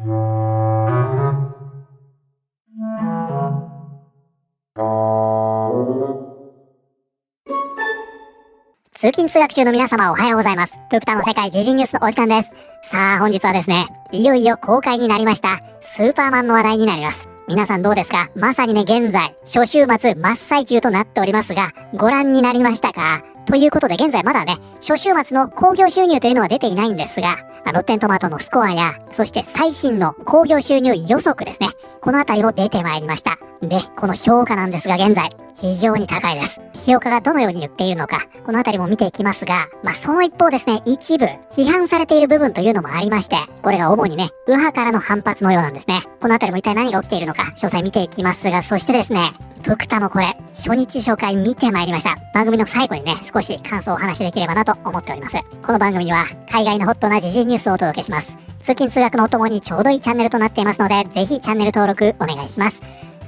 通勤通学中の皆様おはようございます。プクタの世界時事ニュースのお時間です。さあ本日はですね、いよいよ公開になりましたスーパーマンの話題になります。皆さんどうですか？まさにね、現在初週末真っ最中となっておりますが、ご覧になりましたか？ということで現在まだね、初週末の興行収入というのは出ていないんですが、ロッテントマトのスコアや、そして最新の興行収入予測ですね。このあたりも出てまいりました。で、この評価なんですが現在、非常に高いです。評価がどのように言っているのか、このあたりも見ていきますが、その一方ですね、一部批判されている部分というのもありまして、これが主にね、右派からの反発のようなんですね。このあたりも一体何が起きているのか、詳細見ていきますが、そしてですね、プクタもこれ、初日紹介見てまいりました。番組の最後にね、少し感想をお話しできればなと思っております。この番組は、海外のホットな時事ニュースをお届けします。通勤通学のお供にちょうどいいチャンネルとなっていますので、ぜひチャンネル登録お願いします。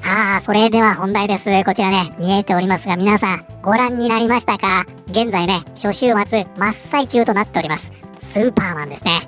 さあ、それでは本題です。こちらね、見えておりますが、皆さん、ご覧になりましたか？現在ね、初週末、真っ最中となっております。スーパーマンですね。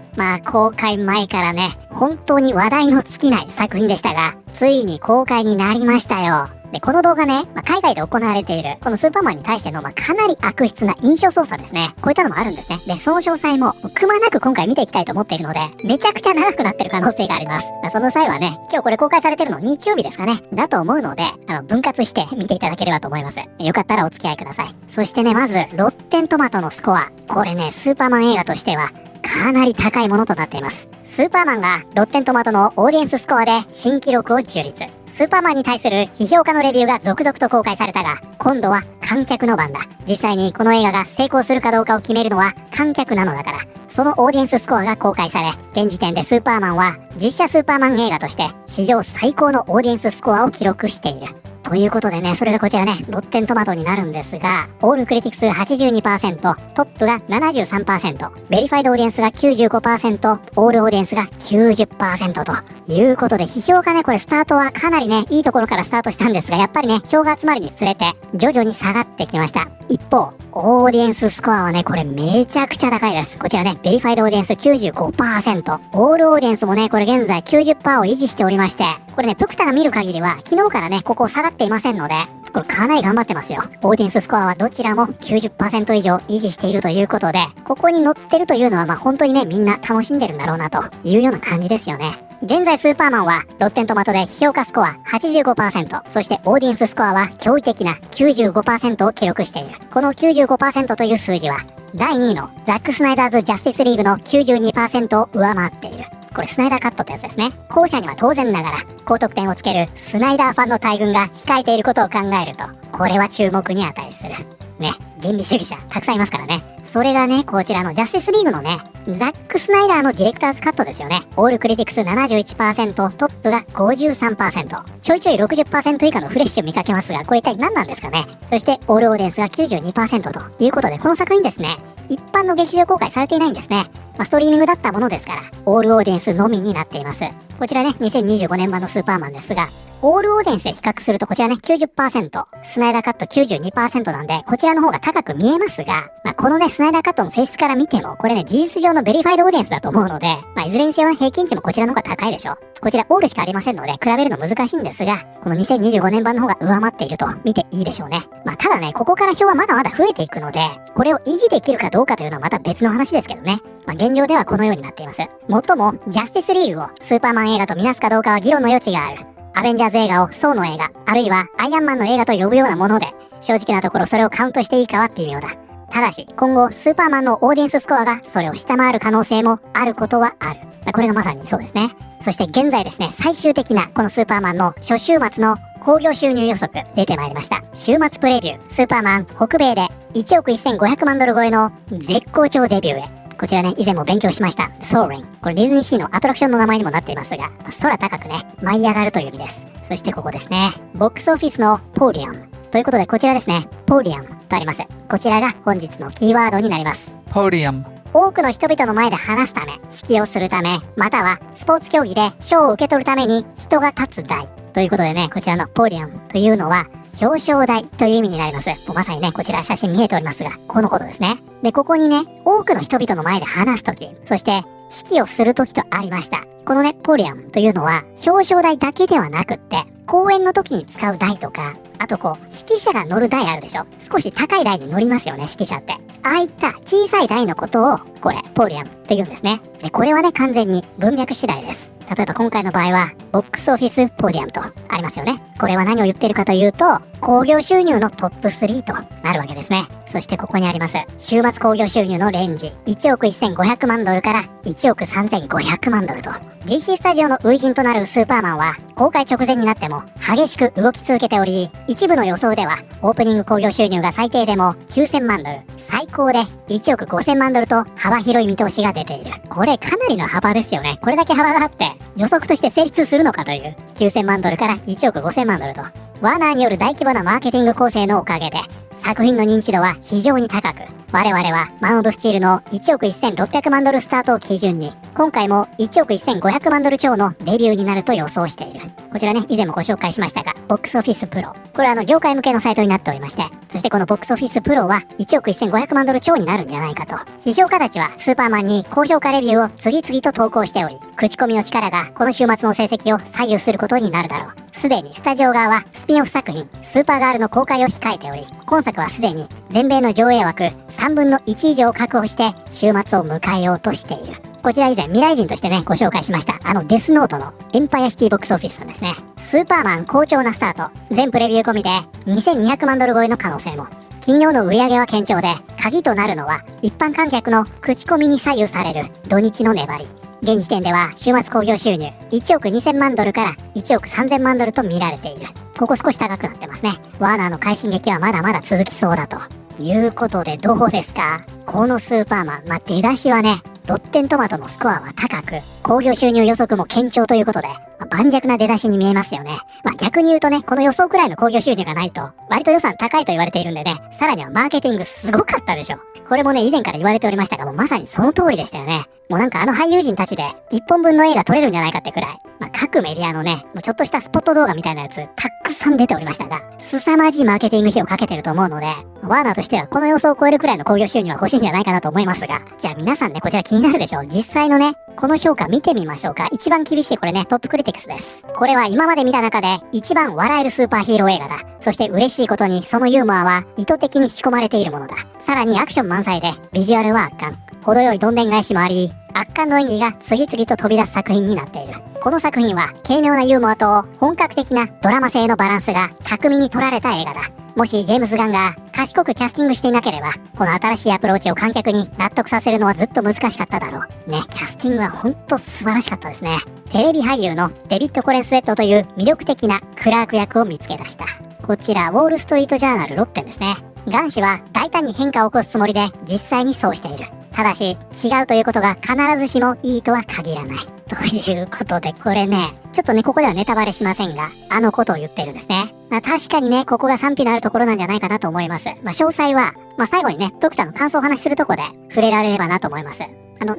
公開前からね、本当に話題の尽きない作品でしたが、ついに公開になりましたよ。で、この動画ね、海外で行われている、このスーパーマンに対しての、かなり悪質な印象操作ですね。こういったのもあるんですね。で、その詳細も、くまなく今回見ていきたいと思っているので、めちゃくちゃ長くなってる可能性があります。その際はね、今日これ公開されてるの日曜日ですかね。だと思うので、分割して見ていただければと思います。よかったらお付き合いください。そしてね、まず、ロッテントマトのスコア。これね、スーパーマン映画としては、かなり高いものとなっています。スーパーマンがロッテントマトのオーディエンススコアで新記録を樹立。スーパーマンに対する批評家のレビューが続々と公開されたが、今度は観客の番だ。実際にこの映画が成功するかどうかを決めるのは観客なのだから、そのオーディエンススコアが公開され、現時点でスーパーマンは実写スーパーマン映画として史上最高のオーディエンススコアを記録している。ということでね、それがこちらね、ロッテントマトになるんですが、オールクリティクス 82%、トップが 73%、ベリファイドオーディエンスが 95%、オールオーディエンスが 90% ということで、批評がね、これスタートはかなりね、いいところからスタートしたんですが、やっぱりね、票が集まるにつれて、徐々に下がってきました。一方、オーディエンススコアはね、これめちゃくちゃ高いです。こちらね、ベリファイドオーディエンス 95%、オールオーディエンスもね、これ現在 90% を維持しておりまして、これね、プクタが見る限りは、昨日からね、ここ下がっていませんので、これかなり頑張ってますよ。オーディエンススコアはどちらも 90% 以上維持しているということで、ここに乗ってるというのは本当にね、みんな楽しんでるんだろうなというような感じですよね。現在スーパーマンはロッテントマトで評価スコア 85%、そしてオーディエンススコアは驚異的な 95% を記録している。この 95% という数字は第2位のザック・スナイダーズ・ジャスティスリーグの 92% を上回っている。これスナイダーカットってやつですね。後者には当然ながら高得点をつけるスナイダーファンの大群が控えていることを考えると、これは注目に値する。ね、原理主義者たくさんいますからね。それがね、こちらのジャスティスリーグのね、ザック・スナイダーのディレクターズカットですよね。オールクリティクス 71%、トップが 53%。ちょいちょい 60% 以下のフレッシュ見かけますが、これ一体何なんですかね。そして、オールオーディエンスが 92% ということで、この作品ですね、一般の劇場公開されていないんですね。ストリーミングだったものですから、オールオーディエンスのみになっています。こちらね、2025年版のスーパーマンですが、オールオーディエンスで比較するとこちらね 90%、スナイダーカット 92% なんで、こちらの方が高く見えますが、このね、スナイダーカットの性質から見ても、これね、事実上のベリファイドオーディエンスだと思うので、いずれにせよ平均値もこちらの方が高いでしょ。こちらオールしかありませんので、比べるの難しいんですが、この2025年版の方が上回っていると見ていいでしょうね。ただね、ここから票はまだまだ増えていくので、これを維持できるかどうかというのはまた別の話ですけどね。現状ではこのようになっています。もっとも、ジャスティスリーグをスーパーマン映画とみなすかどうかは議論の余地がある。アベンジャーズ映画をソーの映画、あるいはアイアンマンの映画と呼ぶようなもので、正直なところそれをカウントしていいかは微妙だ。ただし、今後、スーパーマンのオーディエンススコアがそれを下回る可能性もあることはある。これがまさにそうですね。そして現在ですね、最終的なこのスーパーマンの初週末の興行収入予測出てまいりました。週末プレビュー、スーパーマン北米で1億1500万ドル超えの絶好調デビューへ。こちらね、以前も勉強しました。ソーリン。これディズニーシーのアトラクションの名前にもなっていますが、空高くね、舞い上がるという意味です。そしてここですね。ボックスオフィスのポーリアム。ということでこちらですね。ポーリアムとあります。こちらが本日のキーワードになります。ポーリアム。多くの人々の前で話すため、指揮をするため、またはスポーツ競技で賞を受け取るために人が立つ台。ということでね、こちらのポーリアムというのは、表彰台という意味になります。もうまさにね、こちら写真見えておりますが、このことですね。で、ここにね、多くの人々の前で話すとき、そして指揮をする時とありました。このね、ポリアムというのは表彰台だけではなくって、講演の時に使う台とか、あと指揮者が乗る台あるでしょ。少し高い台に乗りますよね、指揮者って。ああいった小さい台のことを、これ、ポリアムって言うんですね。で、これはね、完全に文脈次第です。例えば今回の場合は、ボックスオフィスポディアムとありますよね。これは何を言っているかというと、興行収入のトップ3となるわけですね。そしてここにあります、週末興行収入のレンジ、1億1500万ドルから1億3500万ドルと。DC スタジオの初陣となるスーパーマンは、公開直前になっても激しく動き続けており、一部の予想では、オープニング興行収入が最低でも9000万ドル、最高で1億5000万ドルと幅広い見通しが出ている。これかなりの幅ですよね。これだけ幅があって予測として成立するのかという。9000万ドルから1億5000万ドルと、ワーナーによる大規模なマーケティング構成のおかげで作品の認知度は非常に高く、我々はマン・オブ・スチールの1億1600万ドルスタートを基準に、今回も1億1500万ドル超のデビューになると予想している。こちらね、以前もご紹介しましたが、ボックスオフィスプロ。これは業界向けのサイトになっておりまして、そしてこのボックスオフィスプロは1億1500万ドル超になるんじゃないかと。批評家たちはスーパーマンに高評価レビューを次々と投稿しており、口コミの力がこの週末の成績を左右することになるだろう。すでにスタジオ側はスピンオフ作品、スーパーガールの公開を控えており、今作はすでに全米の上映枠3分の1以上を確保して週末を迎えようとしている。こちら以前未来人としてね、ご紹介しました。デスノートのエンパイアシティボックスオフィスさんですね。スーパーマン好調なスタート。全プレビュー込みで2200万ドル超えの可能性も。金曜の売り上げは堅調で、鍵となるのは一般観客の口コミに左右される土日の粘り。現時点では週末興行収入1億2000万ドルから1億3000万ドルと見られている。ここ少し高くなってますね。ワーナーの快進撃はまだまだ続きそうだということで、どうですかこのスーパーマン。出だしはね、ロッテントマトのスコアは高く、興行収入予測も堅調ということで、盤石な出だしに見えますよね。逆に言うとね、この予想くらいの興行収入がないと、割と予算高いと言われているんでね、さらにはマーケティングすごかったでしょ。これもね、以前から言われておりましたが、もうまさにその通りでしたよね。もうなんか俳優陣たちで、1本分の映画撮れるんじゃないかってくらい、各メディアのね、もうちょっとしたスポット動画みたいなやつ、たくさん出ておりましたが、凄まじいマーケティング費をかけてると思うので、ワーナーとしてはこの予想を超えるくらいの興行収入は欲しいんじゃないかなと思いますが、じゃあ皆さんね、こちら気になるでしょう。実際のね、この評価見てみましょうか。一番厳しいこれね、トップクリティクスです。これは今まで見た中で一番笑えるスーパーヒーロー映画だ。そして嬉しいことにそのユーモアは意図的に仕込まれているものだ。さらにアクション満載でビジュアルは圧巻。程よいどんでん返しもあり、圧巻の演技が次々と飛び出す作品になっている。この作品は軽妙なユーモアと本格的なドラマ性のバランスが巧みに取られた映画だ。もしジェームズ・ガンが賢くキャスティングしていなければ、この新しいアプローチを観客に納得させるのはずっと難しかっただろう。ね、キャスティングはほんと素晴らしかったですね。テレビ俳優のデビッド・コレンスウェットという魅力的なクラーク役を見つけ出した。こちら、ウォール・ストリート・ジャーナル・ロッテンですね。ガン氏は大胆に変化を起こすつもりで実際にそうしている。ただし、違うということが必ずしもいいとは限らない。ということで、これね、ちょっとね、ここではネタバレしませんが、ことを言ってるんですね。確かにね、ここが賛否のあるところなんじゃないかなと思います。詳細は、最後にね、ドクターの感想をお話しするとこで触れられればなと思います。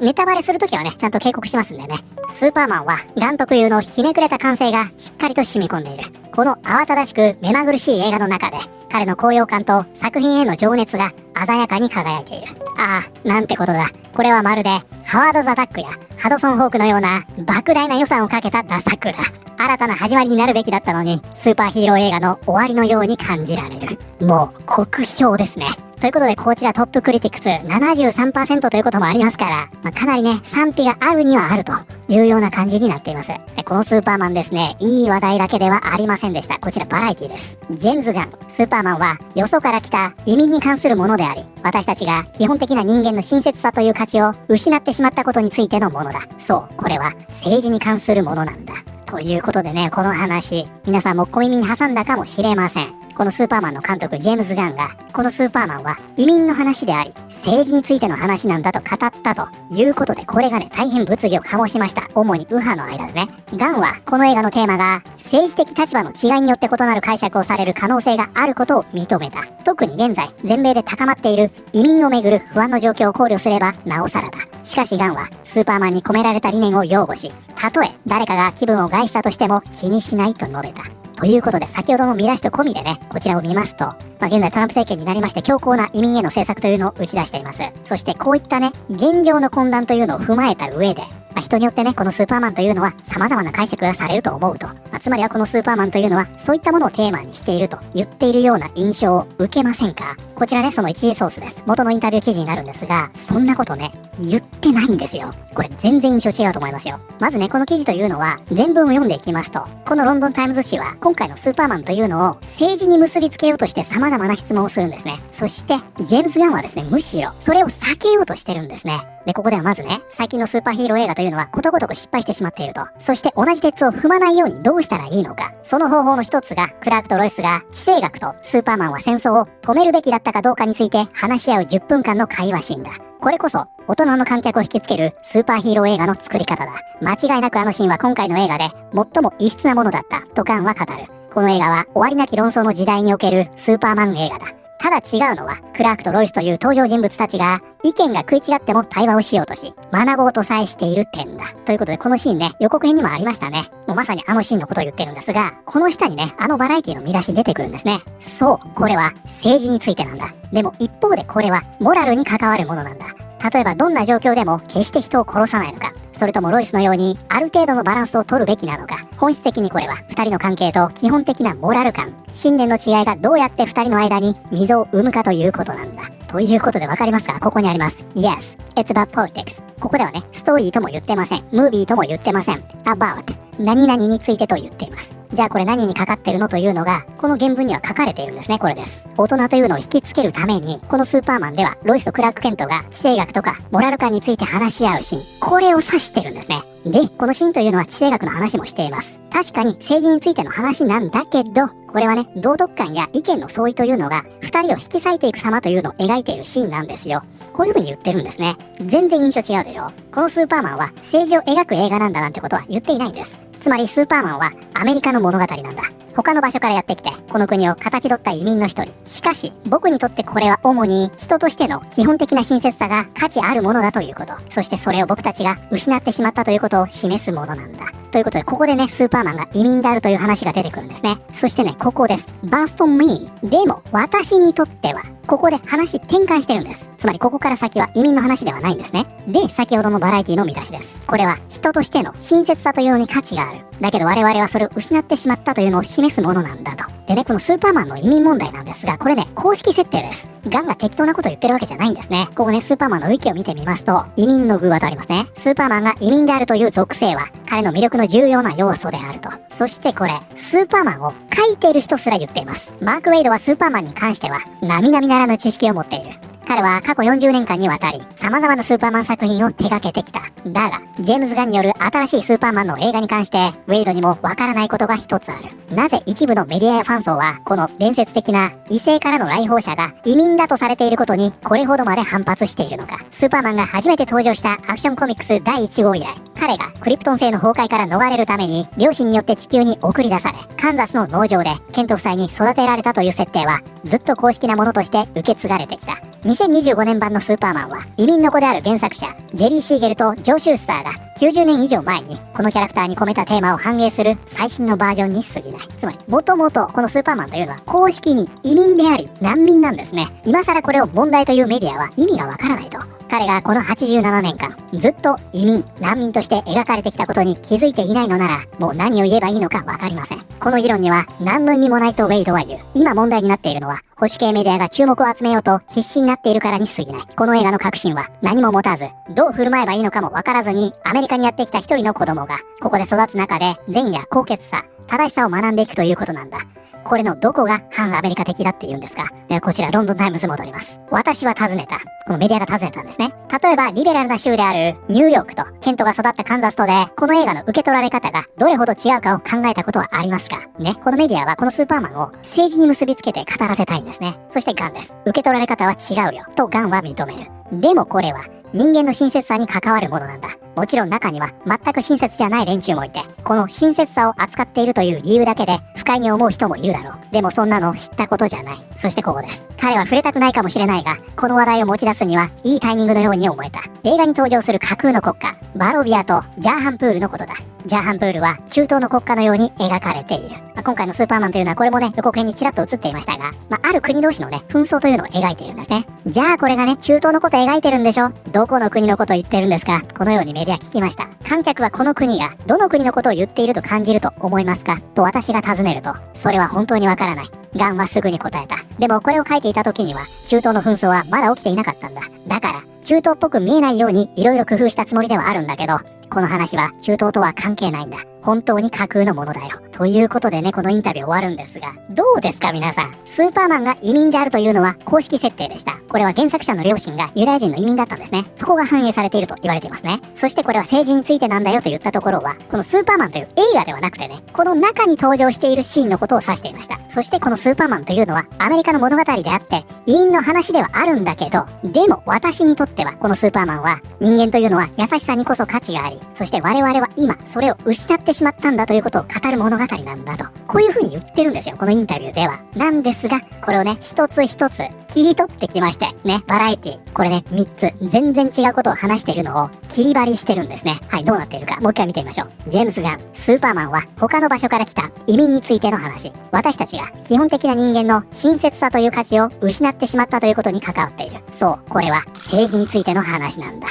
ネタバレするときはね、ちゃんと警告しますんでね。スーパーマンは、ガン特有のひねくれた感性がしっかりと染み込んでいる。この慌ただしく目まぐるしい映画の中で、彼の高揚感と作品への情熱が鮮やかに輝いている。ああ、なんてことだ。これはまるで、ハワード・ザ・ダックやハドソン・ホークのような莫大な予算をかけたダ作だ。新たな始まりになるべきだったのに、スーパーヒーロー映画の終わりのように感じられる。もう、酷評ですね。ということで、こちらトップクリティクス 73% ということもありますから、かなりね、賛否があるにはあるというような感じになっています。で、このスーパーマンですね、いい話題だけではありませんでした。こちらバラエティです。ジェームズ・ガン、スーパーマンはよそから来た移民に関するものであり、私たちが基本的な人間の親切さという価値を失ってしまったことについてのものだ。そう、これは政治に関するものなんだ。ということでね、この話、皆さんも小耳に挟んだかもしれません。このスーパーマンの監督、ジェームズ・ガンが、このスーパーマンは移民の話であり、政治についての話なんだと語ったということで、これがね、大変物議を醸しました。主に右派の間でね。ガンは、この映画のテーマが、政治的立場の違いによって異なる解釈をされる可能性があることを認めた。特に現在、全米で高まっている移民をめぐる不安の状況を考慮すれば、なおさらだ。しかしガンは、スーパーマンに込められた理念を擁護し、たとえ誰かが気分を害したとしても気にしないと述べた。ということで、先ほどの見出しと込みでね、こちらを見ますと、現在トランプ政権になりまして強硬な移民への政策というのを打ち出しています。そしてこういったね、現状の混乱というのを踏まえた上で、人によってね、このスーパーマンというのは様々な解釈がされると思うと。つまりはこのスーパーマンというのは、そういったものをテーマにしていると言っているような印象を受けませんか？こちらね、その一次ソースです。元のインタビュー記事になるんですが、そんなことね、言ってないんですよ。これ全然印象違うと思いますよ。まずね、この記事というのは、全文を読んでいきますと、このロンドンタイムズ紙は、今回のスーパーマンというのを政治に結びつけようとして様々な質問をするんですね。そして、ジェームズ・ガンはですね、むしろ、それを避けようとしてるんですね。で、ここではまずね、最近のスーパーヒーロー映画というのはことごとく失敗してしまっていると。そして同じ鉄を踏まないようにどうしたらいいのか。その方法の一つが、クラークとロイスが地政学とスーパーマンは戦争を止めるべきだったかどうかについて話し合う10分間の会話シーンだ。これこそ、大人の観客を引きつけるスーパーヒーロー映画の作り方だ。間違いなくあのシーンは今回の映画で最も異質なものだったとガンは語る。この映画は終わりなき論争の時代におけるスーパーマン映画だ。ただ違うのは、クラークとロイスという登場人物たちが、意見が食い違っても対話をしようとし、学ぼうとさえしている点だ。ということで、このシーンね、予告編にもありましたね。もうまさにあのシーンのことを言ってるんですが、この下にね、あのバラエティの見出し出てくるんですね。そう、これは政治についてなんだ。でも一方でこれはモラルに関わるものなんだ。例えばどんな状況でも決して人を殺さないのか、それともロイスのようにある程度のバランスを取るべきなのか。本質的にこれは2人の関係と基本的なモラル感、信念の違いがどうやって2人の間に溝を生むかということなんだ。ということでわかりますか？ここにあります。Yes, it's about politics。ここではね、ストーリーとも言ってません。ムービーとも言ってません。about 何々についてと言っています。じゃあこれ何にかかってるのというのが、この原文には書かれているんですね。これです。大人というのを引きつけるために、このスーパーマンでは、ロイスとクラーク・ケントが地政学とかモラル感について話し合うシーン、これを指してるんですね。で、このシーンというのは地政学の話もしています。確かに政治についての話なんだけど、これはね、道徳感や意見の相違というのが、二人を引き裂いていく様というのを描いているシーンなんですよ。こういう風に言ってるんですね。全然印象違うでしょ。このスーパーマンは政治を描く映画なんだなんてことは言っていないんです。つまりスーパーマンはアメリカの物語なんだ。他の場所からやってきて、この国を形取った移民の一人。しかし、僕にとってこれは主に人としての基本的な親切さが価値あるものだということ。そしてそれを僕たちが失ってしまったということを示すものなんだ。ということで、ここでね、スーパーマンが移民であるという話が出てくるんですね。そしてね、ここです。But for me。でも、私にとっては、ここで話転換してるんです。つまりここから先は移民の話ではないんですね。で、先ほどのバラエティの見出しです。これは人としての親切さというのに価値がある。だけど我々はそれを失ってしまったというのを示すものなんだと。でね、このスーパーマンの移民問題なんですが、これね、公式設定です。ガンが適当なこと言ってるわけじゃないんですね。ここね、スーパーマンのウィキを見てみますと、移民のグーワとありますね。スーパーマンが移民であるという属性は、彼の魅力の重要な要素であると。そしてこれ、スーパーマンを書いている人すら言っています。マーク・ウェイドはスーパーマンに関しては、並々ならぬ知識を持っている。彼は過去40年間にわたり、様々なスーパーマン作品を手掛けてきた。だが、ジェームズ・ガンによる新しいスーパーマンの映画に関して、ウェイドにもわからないことが一つある。なぜ一部のメディアやファン層は、この伝説的な異星からの来訪者が移民だとされていることに、これほどまで反発しているのか。スーパーマンが初めて登場したアクションコミックス第1号以来、彼がクリプトン星の崩壊から逃れるために、両親によって地球に送り出され、カンザスの農場でケント夫妻に育てられたという設定は、ずっと公式なものとして受け継がれてきた。2025年版のスーパーマンは、移民の子である原作者、ジェリー・シーゲルとジョー・シュースターが90年以上前にこのキャラクターに込めたテーマを反映する最新のバージョンに過ぎない。つまり、もともとこのスーパーマンというのは公式に移民であり難民なんですね。今更これを問題というメディアは意味がわからないと。彼がこの87年間、ずっと移民、難民として描かれてきたことに気づいていないのなら、もう何を言えばいいのかわかりません。この議論には何の意味もないとウェイドは言う。今問題になっているのは、保守系メディアが注目を集めようと必死になっているからに過ぎない。この映画の核心は何も持たず、どう振る舞えばいいのかもわからずに、アメリカにやってきた一人の子供が、ここで育つ中で善や高潔さ、正しさを学んでいくということなんだ。これのどこが反アメリカ的だって言うんですか？で、こちらロンドンタイムズ戻ります。私は尋ねた。このメディアが尋ねたんですね。例えばリベラルな州であるニューヨークとケントが育ったカンザスとで、この映画の受け取られ方がどれほど違うかを考えたことはありますかね。このメディアはこのスーパーマンを政治に結びつけて語らせたいんですね。そしてガンです。受け取られ方は違うよとガンは認める。でもこれは人間の親切さに関わるものなんだ。もちろん中には全く親切じゃない連中もいて、この親切さを扱っているという理由だけで不快に思う人もいるだろう。でもそんなの知ったことじゃない。そしてここです。彼は触れたくないかもしれないが、この話題を持ち出すにはいいタイミングのように思えた。映画に登場する架空の国家、バロビアとジャーハンプールのことだ。ジャーハンプールは中東の国家のように描かれている。今回のスーパーマンというのはこれもね、予告編にちらっと映っていましたが、ある国同士のね、紛争というのを描いているんですね。じゃあこれがね、中東のこと描いてるんでしょ？どこの国のことを言ってるんですか？このようにメディア聞きました。観客はこの国がどの国のことを言っていると感じると思いますか？と私が尋ねると、それは本当にわからない。ガンはすぐに答えた。でもこれを書いていた時には、中東の紛争はまだ起きていなかったんだ。だから、中東っぽく見えないように色々工夫したつもりではあるんだけど、この話は中東とは関係ないんだ。本当に架空のものだよ。ということでね、このインタビュー終わるんですが、どうですか皆さん。スーパーマンが移民であるというのは公式設定でした。これは原作者の両親がユダヤ人の移民だったんですね。そこが反映されていると言われていますね。そしてこれは政治についてなんだよと言ったところは、このスーパーマンという映画ではなくてね、この中に登場しているシーンのことを指していました。そしてこのスーパーマンというのはアメリカの物語であって、移民の話ではあるんだけど、でも私にとってはこのスーパーマンは人間というのは優しさにこそ価値があり、そして我々は今それを失ってしまったんだということを語る物語なんだと、こういう風に言ってるんですよ、このインタビューでは。なんですが、これをね、一つ一つ切り取ってきまして、ね、バラエティ、これね、3つ、全然違うことを話しているのを切り張りしてるんですね。はい、どうなっているか、もう一回見てみましょう。ジェームス・ガン、スーパーマンは他の場所から来た移民についての話。私たちが基本的な人間の親切さという価値を失ってしまったということに関わっている。そう、これは政治についての話なんだ。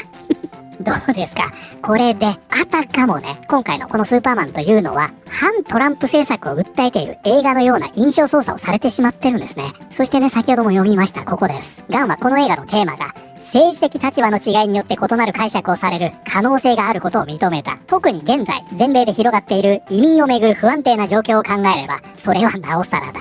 どうですか？これで、あたかもね、今回のこのスーパーマンというのは、反トランプ政策を訴えている映画のような印象操作をされてしまってるんですね。そしてね、先ほども読みました、ここです。ガンはこの映画のテーマが、政治的立場の違いによって異なる解釈をされる可能性があることを認めた。特に現在、全米で広がっている移民をめぐる不安定な状況を考えれば、それはなおさらだ。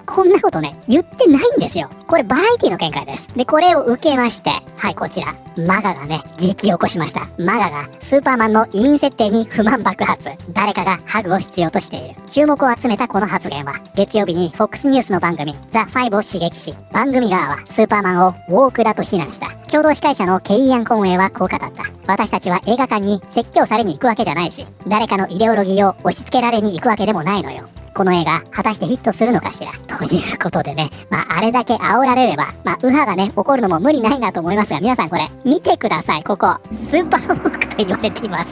こんなことね、言ってないんですよ。これバラエティの見解です。で、これを受けまして、はい、こちら、マガがね、激起こしました。マガが、スーパーマンの移民設定に不満爆発。誰かがハグを必要としている。注目を集めたこの発言は、月曜日に FOX ニュースの番組、ザ・ファイブを刺激し、番組側はスーパーマンをウォークだと非難した。共同司会者のケイアン・コンウェイはこう語った。私たちは映画館に説教されに行くわけじゃないし、誰かのイデオロギーを押し付けられに行くわけでもないのよ。この映画、果たしてヒットするのかしらということでね、あれだけ煽られれば、右派がね、起こるのも無理ないなと思いますが、皆さんこれ、見てください、ここ。スーパーウォークと言われています。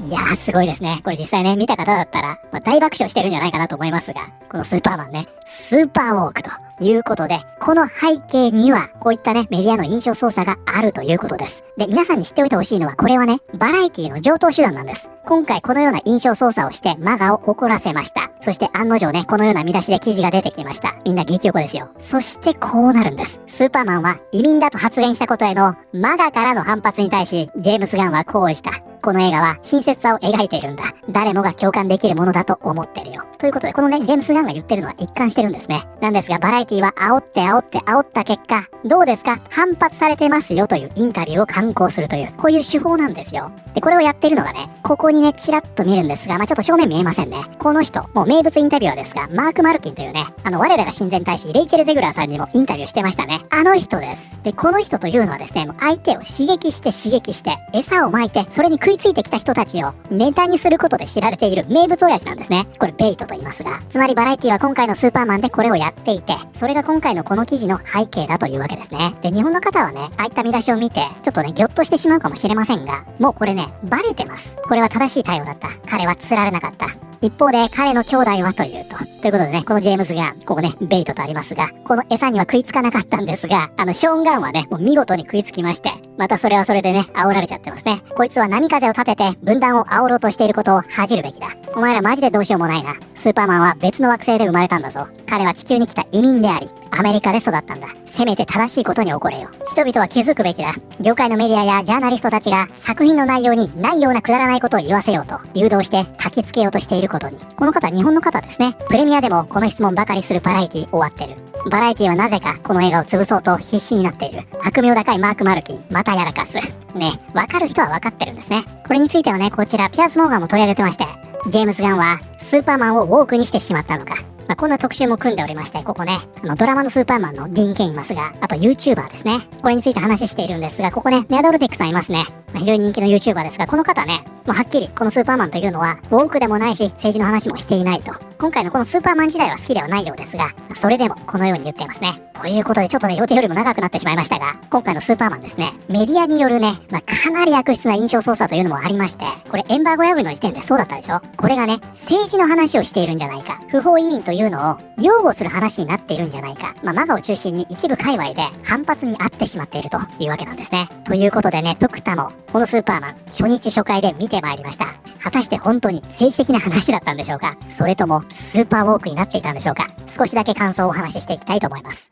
いやー、すごいですね。これ実際ね、見た方だったら、大爆笑してるんじゃないかなと思いますが、このスーパーマンね、スーパーウォークということで、この背景には、こういったね、メディアの印象操作があるということです。で、皆さんに知っておいてほしいのは、これはね、バラエティの常套手段なんです。今回このような印象操作をしてマガを怒らせました。そして案の定ね、このような見出しで記事が出てきました。みんな激怒ですよ。そしてこうなるんです。スーパーマンは移民だと発言したことへのマガからの反発に対し、ジェームス・ガンはこうした。この映画は親切さを描いているんだ。誰もが共感できるものだと思ってるよ。ということで、このね、ジェームス・ガンが言ってるのは一貫してるんですね。なんですが、バラエティは煽った結果、どうですか？反発されてますよというインタビューを刊行するという、こういう手法なんですよ。で、これをやってるのがね、ここにね、ちらっと見るんですが、ちょっと正面見えませんね。この人、もう名物インタビュアーですが、マーク・マルキンというね、我らが親善大使、レイチェル・ゼグラーさんにもインタビューしてましたね。あの人です。で、この人というのはですね、もう相手を刺激して、餌をまいて、それに食いついてきた人たちをネタにすることで知られている名物親父なんですね。これベイトと言いますが、つまりバラエティは今回のスーパーマンでこれをやっていて、それが今回のこの記事の背景だというわけですね。で、日本の方はね、ああいった見出しを見て、ちょっとね、ギョッとしてしまうかもしれませんが、もうこれね、バレてます。これは正しい対応だった。彼は釣られなかった。一方で彼の兄弟はというと。ということでね、このジェームズが、ここね、ベイトとありますが、この餌には食いつかなかったんですが、ショーン・ガンはね、もう見事に食いつきまして、またそれはそれでね、煽られちゃってますね。こいつは波風を立てて分断を煽ろうとしていることを恥じるべきだ。お前らマジでどうしようもないな。スーパーマンは別の惑星で生まれたんだぞ。彼は地球に来た移民であり、アメリカで育ったんだ。せめて正しいことに怒れよ。人々は気づくべきだ。業界のメディアやジャーナリストたちが作品の内容にないようなくだらないことを言わせようと誘導して焚きつけようとしていることに。この方は日本の方ですね。プレミアでもこの質問ばかりするバラエティ終わってる。バラエティはなぜかこの映画を潰そうと必死になっている。悪名高いマーク・マルキン、またやらかす。ね、わかる人はわかってるんですね。これについてはね、こちらピアース・モーガンも取り上げてまして、ジェームス・ガンはスーパーマンをウォークにしてしまったのか。こんな特集も組んでおりまして、ここね、ドラマのスーパーマンのディーン・ケインいますが、あと YouTuber ですね。これについて話しているんですが、ここね、ネアドルテックさんいますね。非常に人気の YouTuber ですが、この方ね、もうはっきりこのスーパーマンというのは、ウォークでもないし、政治の話もしていないと。今回のこのスーパーマン自体は好きではないようですが、それでもこのように言っていますね。ということでちょっとね、予定よりも長くなってしまいましたが、今回のスーパーマンですね、メディアによるね、かなり悪質な印象操作というのもありまして、これエンバーゴ破りの時点でそうだったでしょ。これがね、政治の話をしているんじゃないか、不法移民というのを擁護する話になっているんじゃないか、マガを中心に一部界隈で反発にあってしまっているというわけなんですね。ということでね、プクタもこのスーパーマン初日初回で見てまいりました。果たして本当に政治的な話だったんでしょうか、それともスーパーウォークになっていたんでしょうか。少しだけ感想をお話ししていきたいと思います。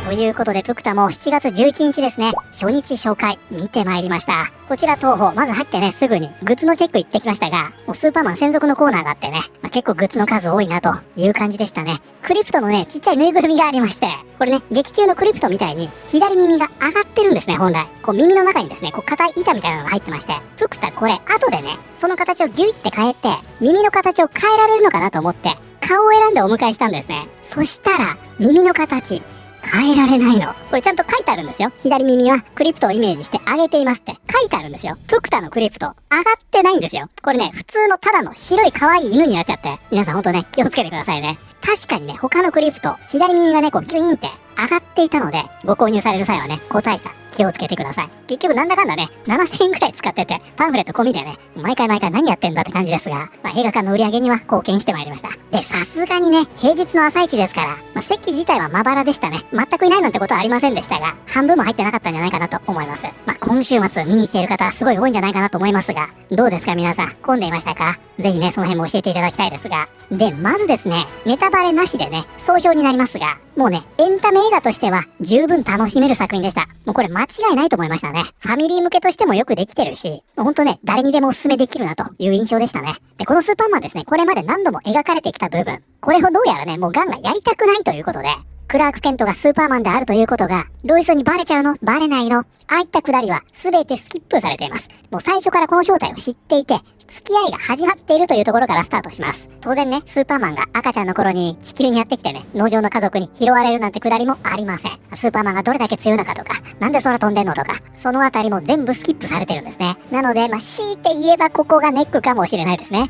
ということで、プクタも7月11日ですね、初日初回見てまいりました。こちら東宝、まず入ってね、すぐにグッズのチェック行ってきましたが、もうスーパーマン専属のコーナーがあってね、結構グッズの数多いなという感じでしたね。クリプトのね、ちっちゃいぬいぐるみがありまして、これね、劇中のクリプトみたいに左耳が上がってるんですね、本来。こう耳の中にですね、こう硬い板みたいなのが入ってまして、プクタこれ後でね、その形をギュイって変えて、耳の形を変えられるのかなと思って、顔を選んでお迎えしたんですね。そしたら、耳の形、変えられないの。これちゃんと書いてあるんですよ。左耳はクリプトをイメージして上げていますって書いてあるんですよ。プクタのクリプト上がってないんですよ。これね、普通のただの白い可愛い犬になっちゃって、皆さんほんとね、気をつけてくださいね。確かにね、他のクリプト、左耳がね、こうギュイーンって上がっていたので、ご購入される際はね、個体差気をつけてください。結局なんだかんだね、7000円くらい使ってて、パンフレット込みでね、毎回何やってんだって感じですが、映画館の売り上げには貢献してまいりました。で、さすがにね、平日の朝一ですから、席自体はまばらでしたね。全くいないなんてことはありませんでしたが、半分も入ってなかったんじゃないかなと思います。今週末見に行っている方すごい多いんじゃないかなと思いますが、どうですか皆さん、混んでいましたか？ぜひね、その辺も教えていただきたいですが。で、まずですね、ネタバレなしでね、総評になりますが、もうね、エンタメ映画としては十分楽しめる作品でした。もうこれ間違いないと思いましたね。ファミリー向けとしてもよくできてるし、ほんとね、誰にでもおすすめできるなという印象でしたね。で、このスーパーマンですね、これまで何度も描かれてきた部分、これをどうやらね、もうガンガンやりたくないということで、クラーク・ケントがスーパーマンであるということが、ロイスにバレちゃうの？バレないの？ああいったくだりは全てスキップされています。もう最初からこの正体を知っていて、付き合いが始まっているというところからスタートします。当然ね、スーパーマンが赤ちゃんの頃に地球にやってきてね、農場の家族に拾われるなんてくだりもありません。スーパーマンがどれだけ強いのかとか、なんで空飛んでんのとか、そのあたりも全部スキップされてるんですね。なので、強いて言えばここがネックかもしれないですね。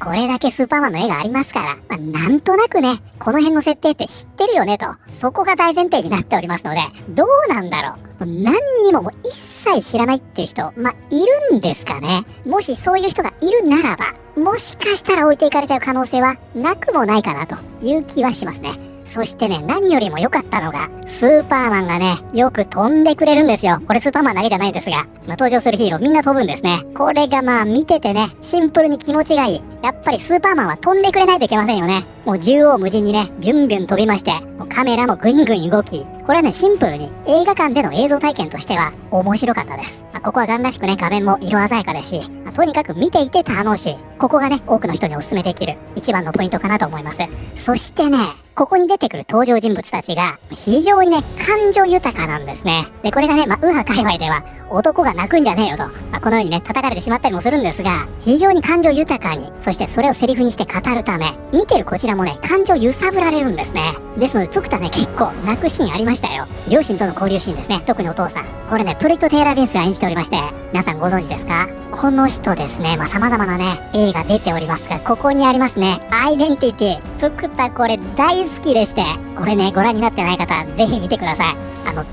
これだけスーパーマンの絵がありますから、なんとなくね、この辺の設定って知ってるよねと、そこが大前提になっておりますので、どうなんだろう。何にも一切知らないっていう人、いるんですかね。もしそういう人がいるならば、もしかしたら置いていかれちゃう可能性はなくもないかなという気はしますね。そしてね、何よりも良かったのが、スーパーマンがね、よく飛んでくれるんですよ。これスーパーマンだけじゃないんですが、登場するヒーローみんな飛ぶんですね。これが見ててね、シンプルに気持ちがいい。やっぱりスーパーマンは飛んでくれないといけませんよね。もう縦横無尽にね、ビュンビュン飛びまして、カメラもグイングイン動き、これはね、シンプルに映画館での映像体験としては面白かったです。ここはガンらしくね、画面も色鮮やかですし、とにかく見ていて楽しい。ここがね、多くの人にお勧めできる一番のポイントかなと思います。そしてね、ここに出てくる登場人物たちが非常にね、感情豊かなんですね。で、これがね、右派界隈では男が泣くんじゃねえよと、このようにね、叩かれてしまったりもするんですが、非常に感情豊かに、そしてそれをセリフにして語るため、見てるこちらもね、感情揺さぶられるんですね。ですので、プクタね、結構泣くシーンありましたよ。両親との交流シーンですね。特にお父さん。これね、プリット・テイラー・ヴィンスが演じておりまして、皆さんご存知ですか？この人ですね、様々なね、映画出ておりますが、ここにありますね、アイデンティティ。プクタこれ大好きでして、これね、ご覧になってない方、ぜひ見てください。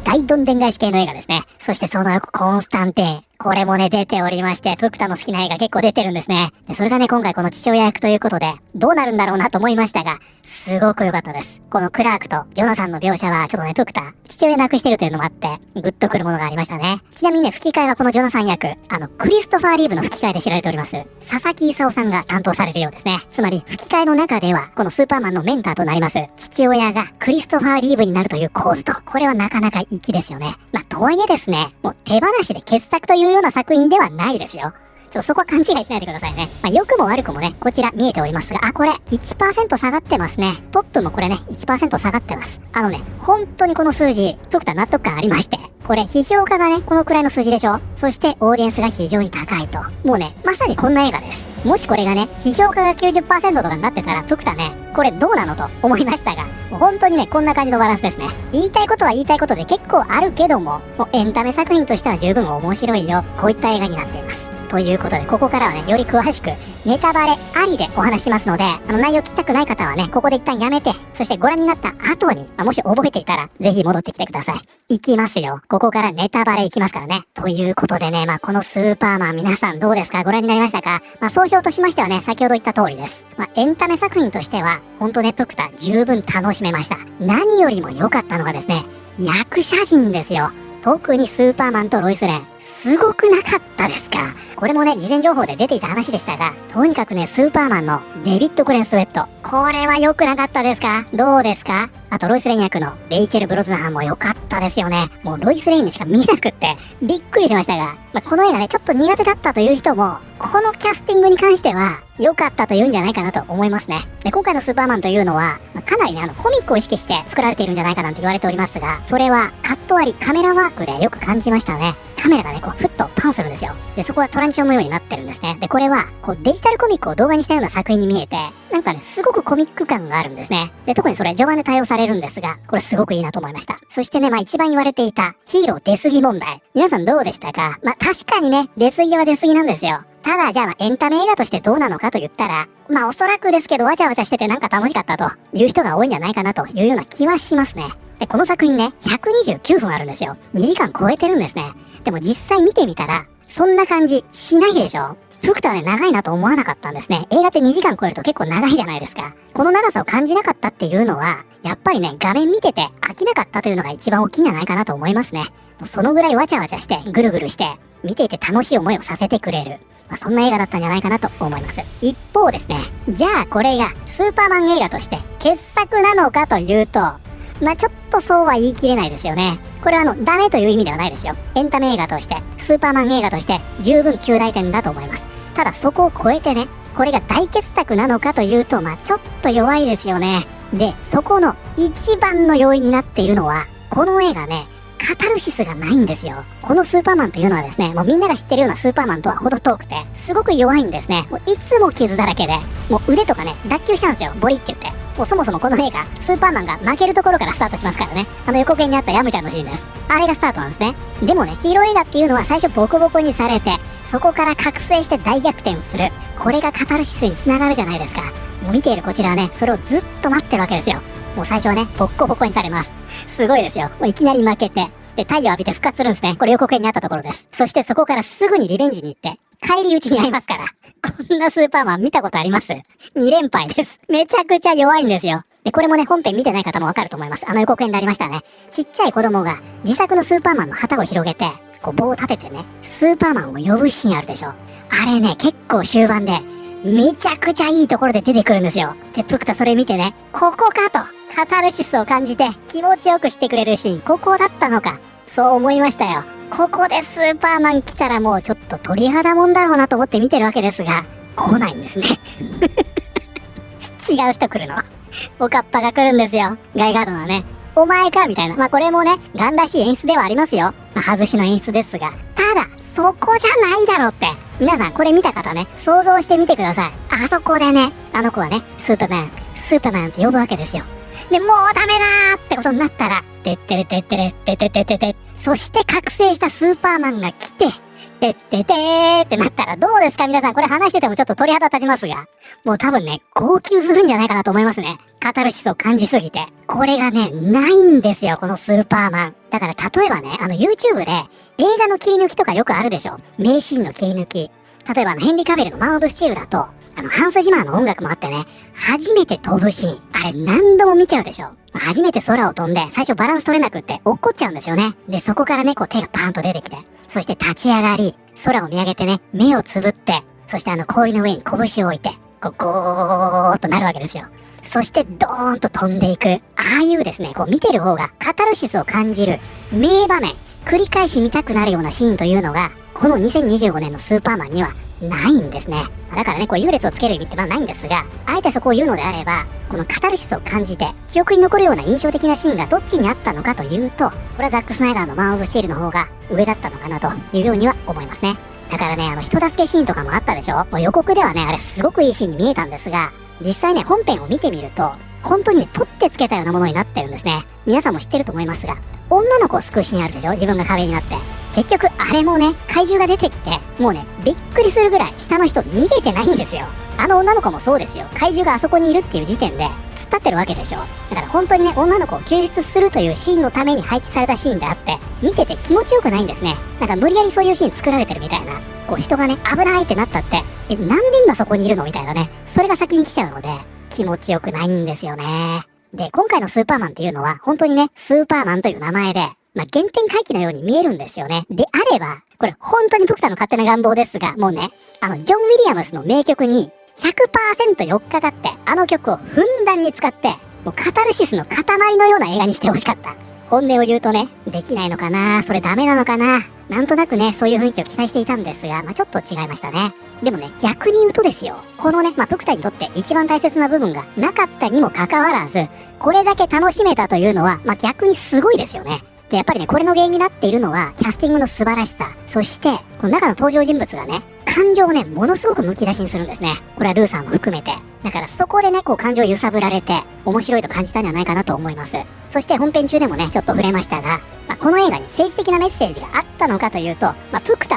大どんでん返し系の映画ですね。そしてその横、コンスタンティン。これもね、出ておりまして、プクタの好きな映画結構出てるんですね。で、それがね、今回この父親役ということで、どうなるんだろうなと思いましたが、すごく良かったです。このクラークとジョナサンの描写は、ちょっとね、プクタ、父親亡くしてるというのもあって、グッとくるものがありましたね。ちなみにね、吹き替えはこのジョナサン役、クリストファー・リーブの吹き替えで知られております、佐々木勲さんが担当されるようですね。つまり、吹き替えの中では、このスーパーマンのメンターとなります、父親がクリストファー・リーブになるという構図と、これはなかなか粋ですよね。とはいえですね、もう手放しで傑作というような作品ではないですよ。そこは勘違いしないでくださいね。良くも悪くもね、こちら見えておりますが、これ、1% 下がってますね。トップもこれね、1% 下がってます。本当にこの数字、プクタ納得感ありまして、これ、批評家がね、このくらいの数字でしょ？そして、オーディエンスが非常に高いと。もうね、まさにこんな映画です。もしこれがね、批評価が 90% とかになってたら、プクタね、これどうなのと思いましたが、本当にね、こんな感じのバランスですね。言いたいことは言いたいことで結構あるけども、もうエンタメ作品としては十分面白いよ。こういった映画になっています。ということで、ここからはね、より詳しく、ネタバレありでお話しますので、内容聞きたくない方はね、ここで一旦やめて、そしてご覧になった後に、もし覚えていたら、ぜひ戻ってきてください。いきますよ。ここからネタバレいきますからね。ということでね、このスーパーマン皆さんどうですか？ご覧になりましたか？総評としましてはね、先ほど言った通りです。エンタメ作品としては、ほんとね、プクタ十分楽しめました。何よりも良かったのがですね、役者陣ですよ。特にスーパーマンとロイス・レン。すごくなかったですか？これもね、事前情報で出ていた話でしたが、とにかくね、スーパーマンのデビッド・クレン・スウェット。これは良くなかったですか？どうですか？あと、ロイス・レイン役のレイチェル・ブロズナハンも良かったですよね。もうロイス・レインでしか見なくって、びっくりしましたが、この映画ね、ちょっと苦手だったという人も、このキャスティングに関しては、良かったと言うんじゃないかなと思いますね。で、今回のスーパーマンというのは、かなりね、コミックを意識して作られているんじゃないかなんて言われておりますが、それはカット割り、カメラワークでよく感じましたね。カメラがね、ふっとパンするんですよ。で、そこはトランジションのようになってるんですね。で、これは、デジタルコミックを動画にしたような作品に見えて、なんかね、すごくコミック感があるんですね。で、特にそれ序盤で対応されるんですが、これすごくいいなと思いました。そしてね、一番言われていたヒーロー出過ぎ問題。皆さんどうでしたか？確かにね、出過ぎは出過ぎなんですよ。ただ、じゃあ、エンタメ映画としてどうなのかと言ったら、おそらくですけど、わちゃわちゃしててなんか楽しかったという人が多いんじゃないかなというような気はしますね。で、この作品ね、129分あるんですよ。2時間超えてるんですね。でも実際見てみたら、そんな感じしないでしょ？プクタはね、長いなと思わなかったんですね。映画って2時間超えると結構長いじゃないですか。この長さを感じなかったっていうのは、やっぱりね、画面見てて飽きなかったというのが一番大きいんじゃないかなと思いますね。そのぐらいわちゃわちゃして、ぐるぐるして、見ていて楽しい思いをさせてくれる。そんな映画だったんじゃないかなと思います。一方ですね、じゃあこれがスーパーマン映画として傑作なのかというと、ちょっとそうは言い切れないですよね。これはダメという意味ではないですよ。エンタメ映画として、スーパーマン映画として十分及第点だと思います。ただそこを超えてね、これが大傑作なのかというと、ちょっと弱いですよね。で、そこの一番の要因になっているのは、この映画ね、カタルシスがないんですよ。このスーパーマンというのはですね、もうみんなが知ってるようなスーパーマンとは程遠くて、すごく弱いんですね。もういつも傷だらけで、もう腕とかね、脱臼しちゃうんですよ。ボリって言って。もうそもそもこの映画、スーパーマンが負けるところからスタートしますからね。予告編にあったヤムちゃんのシーンです。あれがスタートなんですね。でもね、ヒーロー映画っていうのは最初ボコボコにされて、そこから覚醒して大逆転する。これがカタルシスに繋がるじゃないですか。もう見ているこちらはね、それをずっと待ってるわけですよ。もう最初はね、ボッコボコにされます。すごいですよ。もういきなり負けて。で、太陽浴びて復活するんですね。これ予告編にあったところです。そしてそこからすぐにリベンジに行って、返り討ちに遭いますから。こんなスーパーマン見たことあります？ 2 連敗です。めちゃくちゃ弱いんですよ。で、これもね、本編見てない方もわかると思います。予告編でありましたね。ちっちゃい子供が自作のスーパーマンの旗を広げて、棒を立ててね、スーパーマンを呼ぶシーンあるでしょ。あれね、結構終盤で、めちゃくちゃいいところで出てくるんですよ。で、プクタそれ見てね、ここかと、カタルシスを感じて気持ちよくしてくれるシーン、ここだったのか。そう思いましたよ。ここでスーパーマン来たらもうちょっと鳥肌もんだろうなと思って見てるわけですが、来ないんですね。違う人来るの。おかっぱが来るんですよ。ガイガードのね。お前かみたいな。これもね、ガンらしい演出ではありますよ。外しの演出ですが。ただ、そこじゃないだろうって。皆さんこれ見た方ね、想像してみてください。あそこでね、あの子はね、スーパーマンって呼ぶわけですよ。で、もうダメだーってことになったら、てってれてってれ、ててててて、そして覚醒したスーパーマンが来て、てっててーってなったらどうですか皆さん。これ話しててもちょっと鳥肌立ちますが、もう多分ね、号泣するんじゃないかなと思いますね。カタルシスを感じすぎて。これがね、ないんですよ、このスーパーマン。だから例えばね、YouTube で映画の切り抜きとかよくあるでしょ。名シーンの切り抜き。例えばヘンリー・カビルのマン・オブ・スチールだと、ハンス・ジマーの音楽もあってね、初めて飛ぶシーン。あれ何度も見ちゃうでしょ。初めて空を飛んで、最初バランス取れなくって落っこっちゃうんですよね。で、そこからね、手がパーンと出てきて、そして立ち上がり、空を見上げてね、目をつぶって、そして氷の上に拳を置いて、ゴーッとなるわけですよ。そしてドーンと飛んでいく。ああいうですね、見てる方がカタルシスを感じる名場面、繰り返し見たくなるようなシーンというのが、この2025年のスーパーマンにはないんですね。だからね、優劣をつける意味ってないんですが、あえてそこを言うのであれば、このカタルシスを感じて、記憶に残るような印象的なシーンがどっちにあったのかというと、これはザック・スナイダーのマン・オブ・スチールの方が上だったのかなというようには思いますね。だからね、人助けシーンとかもあったでしょ。もう予告ではね、あれすごくいいシーンに見えたんですが、実際ね、本編を見てみると、本当にね、取ってつけたようなものになってるんですね。皆さんも知ってると思いますが、女の子を救うシーンあるでしょ。自分が壁になって。結局、あれもね、怪獣が出てきて、もうね、びっくりするぐらい下の人逃げてないんですよ。あの女の子もそうですよ。怪獣があそこにいるっていう時点で、突っ立ってるわけでしょ。だから本当にね、女の子を救出するというシーンのために配置されたシーンであって、見てて気持ちよくないんですね。なんか無理やりそういうシーン作られてるみたいな。こう人がね、危ないってなったって、なんで今そこにいるのみたいなね。それが先に来ちゃうので、気持ちよくないんですよね。で、今回のスーパーマンっていうのは、本当にね、スーパーマンという名前で、原点回帰のように見えるんですよね。であれば、これ本当にプクタの勝手な願望ですが、もうね、ジョン・ウィリアムスの名曲に 100% 寄っかかって、あの曲をふんだんに使って、もうカタルシスの塊のような映画にしてほしかった。本音を言うとね、できないのかな、それダメなのかな、なんとなくね、そういう雰囲気を期待していたんですが、ちょっと違いましたね。でもね、逆に言うとですよ、このね、プクタにとって一番大切な部分がなかったにもかかわらず、これだけ楽しめたというのは、逆にすごいですよね。で、やっぱりね、これの原因になっているのは、キャスティングの素晴らしさ。そして、この中の登場人物がね、感情をね、ものすごくむき出しにするんですね。これはルーさんも含めて。だからそこでね、こう感情を揺さぶられて、面白いと感じたんじゃないかなと思います。そして本編中でもね、ちょっと触れましたが、この映画に政治的なメッセージがあったのかというと、プクタ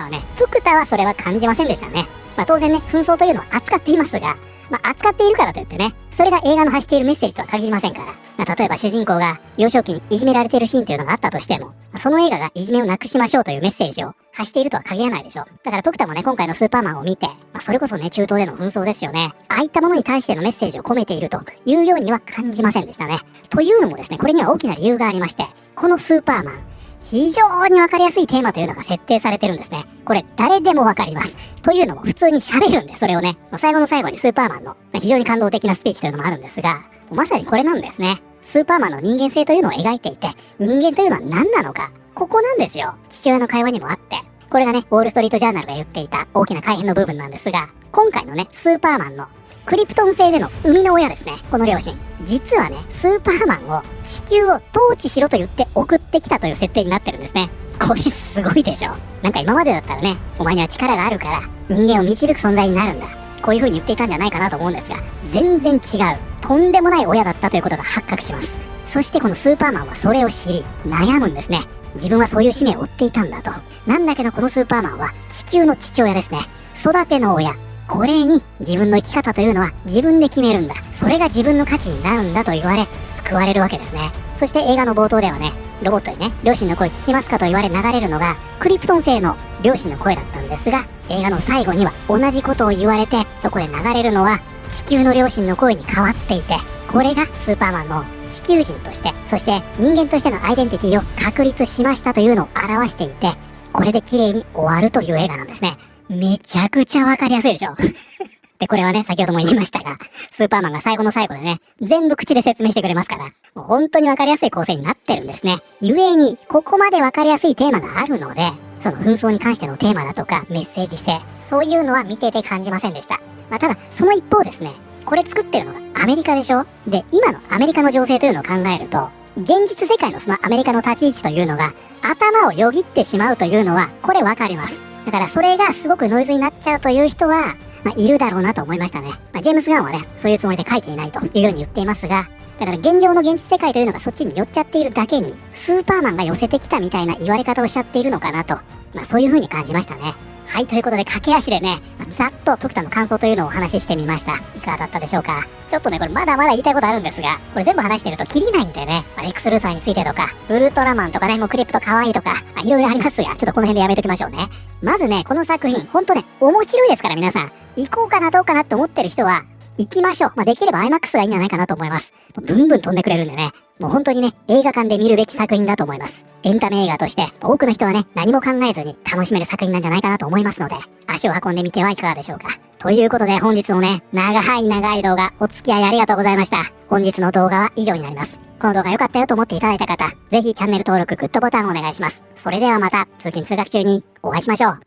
はそれは感じませんでしたね。当然ね、紛争というのは扱っていますが、扱っているからといってね、それが映画の発しているメッセージとは限りませんから。例えば主人公が幼少期にいじめられているシーンというのがあったとしても、その映画がいじめをなくしましょうというメッセージを発しているとは限らないでしょ。だからプクタもね、今回のスーパーマンを見て、それこそね、中東での紛争ですよね。ああいったものに対してのメッセージを込めているというようには感じませんでしたね。というのもですね、これには大きな理由がありまして、このスーパーマン、非常にわかりやすいテーマというのが設定されてるんですね。これ誰でもわかります。というのも普通に喋るんで、それをね、最後の最後にスーパーマンの非常に感動的なスピーチというのもあるんですが、まさにこれなんですね。スーパーマンの人間性というのを描いていて、人間というのは何なのか、ここなんですよ。父親の会話にもあって、これがね、ウォールストリートジャーナルが言っていた大きな改変の部分なんですが、今回のね、スーパーマンのクリプトン星での生みの親ですね。この両親。実はね、スーパーマンを地球を統治しろと言って送ってきたという設定になってるんですね。これすごいでしょ。なんか今までだったらね、お前には力があるから人間を導く存在になるんだ。こういう風に言っていたんじゃないかなと思うんですが、全然違う。とんでもない親だったということが発覚します。そしてこのスーパーマンはそれを知り、悩むんですね。自分はそういう使命を負っていたんだと。なんだけどこのスーパーマンは地球の父親ですね。育ての親。これに自分の生き方というのは自分で決めるんだ。それが自分の価値になるんだと言われ、救われるわけですね。そして映画の冒頭ではね、ロボットにね、両親の声聞きますかと言われ流れるのが、クリプトン星の両親の声だったんですが、映画の最後には同じことを言われて、そこで流れるのは地球の両親の声に変わっていて、これがスーパーマンの地球人として、そして人間としてのアイデンティティを確立しましたというのを表していて、これで綺麗に終わるという映画なんですね。めちゃくちゃわかりやすいでしょ。で、これはね、先ほども言いましたが、スーパーマンが最後の最後でね、全部口で説明してくれますから、もう本当にわかりやすい構成になってるんですね。ゆえに、ここまでわかりやすいテーマがあるので、その紛争に関してのテーマだとか、メッセージ性、そういうのは見てて感じませんでした。ただ、その一方ですね、これ作ってるのがアメリカでしょ。で、今のアメリカの情勢というのを考えると、現実世界のそのアメリカの立ち位置というのが、頭をよぎってしまうというのは、これわかります。だからそれがすごくノイズになっちゃうという人は、いるだろうなと思いましたね。ジェームス・ガンはね、そういうつもりで書いていないというように言っていますが、だから現状の現実世界というのがそっちに寄っちゃっているだけに、スーパーマンが寄せてきたみたいな言われ方をしちゃっているのかなと、そういう風に感じましたね。はい、ということで駆け足でね、ざっとプクタの感想というのをお話ししてみました。いかがだったでしょうか。ちょっとね、これまだまだ言いたいことあるんですが、これ全部話してるとキリないんでね、レックス・ルーサーについてとか、ウルトラマンとかね、もうクリプト可愛いとか、いろいろありますが、ちょっとこの辺でやめときましょうね。まずね、この作品、ほんとね、面白いですから皆さん。行こうかなどうかなって思ってる人は、行きましょう。できれば IMAX がいいんじゃないかなと思います。ブンブン飛んでくれるんでね。もう本当にね、映画館で見るべき作品だと思います。エンタメ映画として、多くの人はね、何も考えずに楽しめる作品なんじゃないかなと思いますので、足を運んでみてはいかがでしょうか。ということで、本日のね、長い動画、お付き合いありがとうございました。本日の動画は以上になります。この動画良かったよと思っていただいた方、ぜひチャンネル登録、グッドボタンをお願いします。それではまた、通勤通学中にお会いしましょう。